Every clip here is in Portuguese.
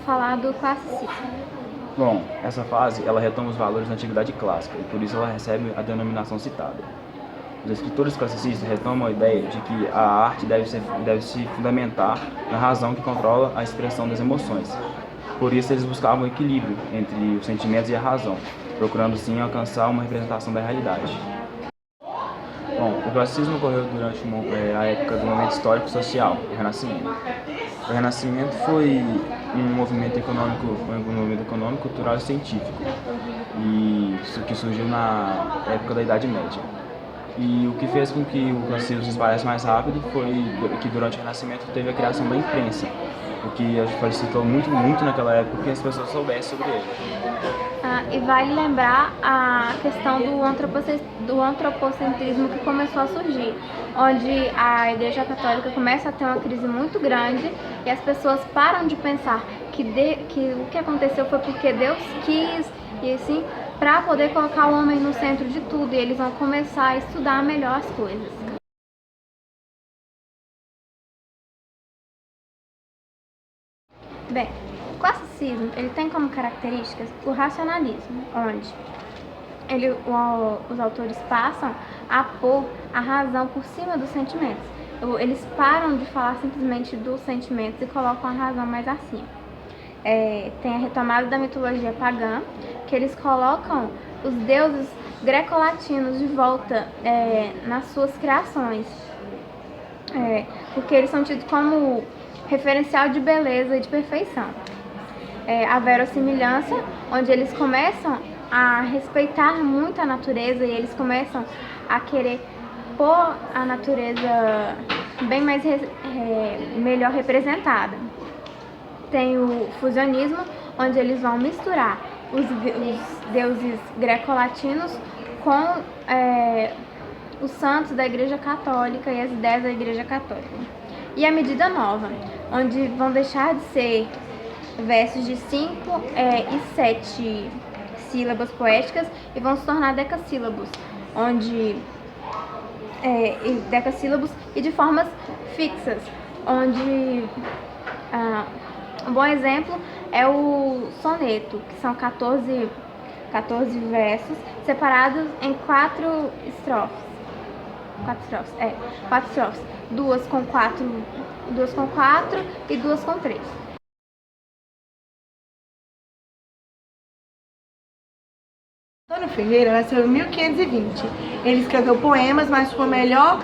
falar do classicismo. Bom, essa fase ela retoma os valores da antiguidade clássica e por isso ela recebe a denominação citada. Os escritores classicistas retomam a ideia de que a arte deve se fundamentar na razão que controla a expressão das emoções. Por isso eles buscavam o equilíbrio entre os sentimentos e a razão, procurando sim alcançar uma representação da realidade. Bom, o classicismo ocorreu durante a época do momento histórico e social, o Renascimento. O Renascimento foi um movimento econômico, cultural e científico, e que surgiu na época da Idade Média. E o que fez com que o classicismo se espalhasse mais rápido foi que durante o Renascimento teve a criação da imprensa, o que facilitou muito naquela época que as pessoas soubessem sobre ele. E vale lembrar a questão do antropocentrismo que começou a surgir, onde a Igreja Católica começa a ter uma crise muito grande e as pessoas param de pensar que o que aconteceu foi porque Deus quis, e assim, para poder colocar o homem no centro de tudo, e eles vão começar a estudar melhor as coisas. Bem, o classicismo ele tem como características o racionalismo, onde os autores passam a pôr a razão por cima dos sentimentos. Eles param de falar simplesmente dos sentimentos e colocam a razão mais acima. Tem a retomada da mitologia pagã, que eles colocam os deuses greco-latinos de volta nas suas criações, porque eles são tidos como referencial de beleza e de perfeição. A verossimilhança, onde eles começam a respeitar muito a natureza e eles começam a querer pôr a natureza bem mais melhor representada. Tem o fusionismo, onde eles vão misturar os deuses greco-latinos com os santos da Igreja Católica e as ideias da Igreja Católica. E a medida nova, onde vão deixar de ser versos de 5 e 7 sílabas poéticas e vão se tornar decassílabos, decassílabos e de formas fixas, onde um bom exemplo é o soneto, que são 14 versos separados em 4 estrofes. 4 estrofes. 2 com 4 e 2 com 3. Antônio Ferreira nasceu em 1520. Ele escreveu poemas, mas sua melhor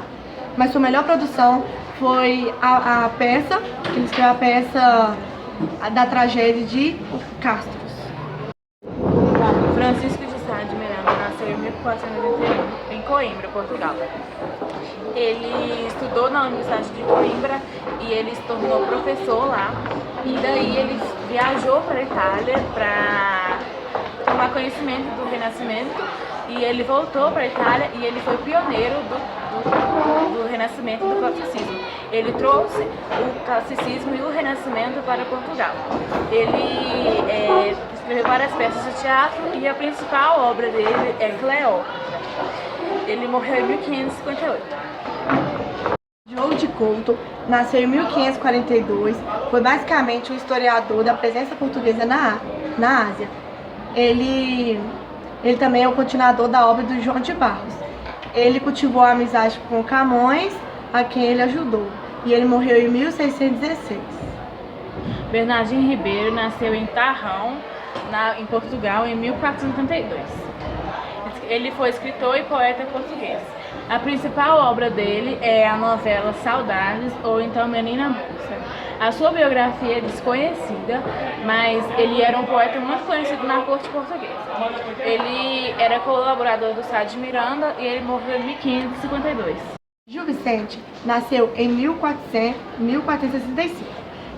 produção foi a peça, que ele escreveu a peça da tragédia de Castros. Francisco de Sá de Miranda nasceu em 1481 em Coimbra, Portugal. Ele estudou na Universidade de Coimbra e ele se tornou professor lá. E daí ele viajou para a Itália para tomar conhecimento do Renascimento e ele voltou para a Itália e ele foi pioneiro do Renascimento do classicismo. Ele trouxe o classicismo e o Renascimento para Portugal. Ele escreveu várias peças de teatro e a principal obra dele é Cleópatra. Ele morreu em 1558. Diogo de Couto nasceu em 1542, foi basicamente um historiador da presença portuguesa na Ásia. Ele também é o continuador da obra do João de Barros. Ele cultivou a amizade com Camões, a quem ele ajudou, e ele morreu em 1616. Bernardino Ribeiro nasceu em Tarrão, em Portugal, em 1452. Ele foi escritor e poeta português. A principal obra dele é a novela Saudades, ou então Menina Moça. A sua biografia é desconhecida, mas ele era um poeta muito conhecido na corte portuguesa. Ele era colaborador do Sá de Miranda e ele morreu em 1552. Gil Vicente nasceu em 1465.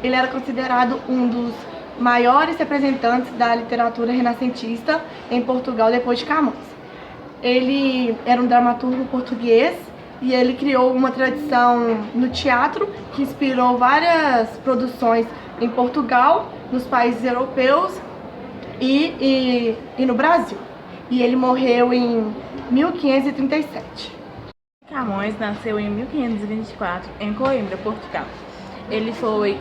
Ele era considerado um dos maiores representantes da literatura renascentista em Portugal depois de Camões. Ele era um dramaturgo português e ele criou uma tradição no teatro que inspirou várias produções em Portugal, nos países europeus e no Brasil. E ele morreu em 1537. Camões nasceu em 1524 em Coimbra, Portugal. Ele foi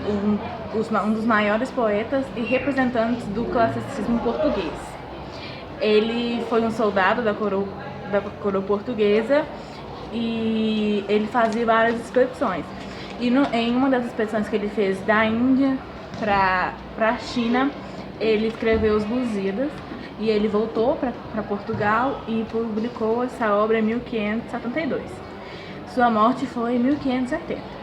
um dos maiores poetas e representantes do classicismo português. Ele foi um soldado da coroa portuguesa e ele fazia várias expedições. E em uma das expedições que ele fez da Índia para a China, ele escreveu Os Lusíadas e ele voltou para Portugal e publicou essa obra em 1572. Sua morte foi em 1570.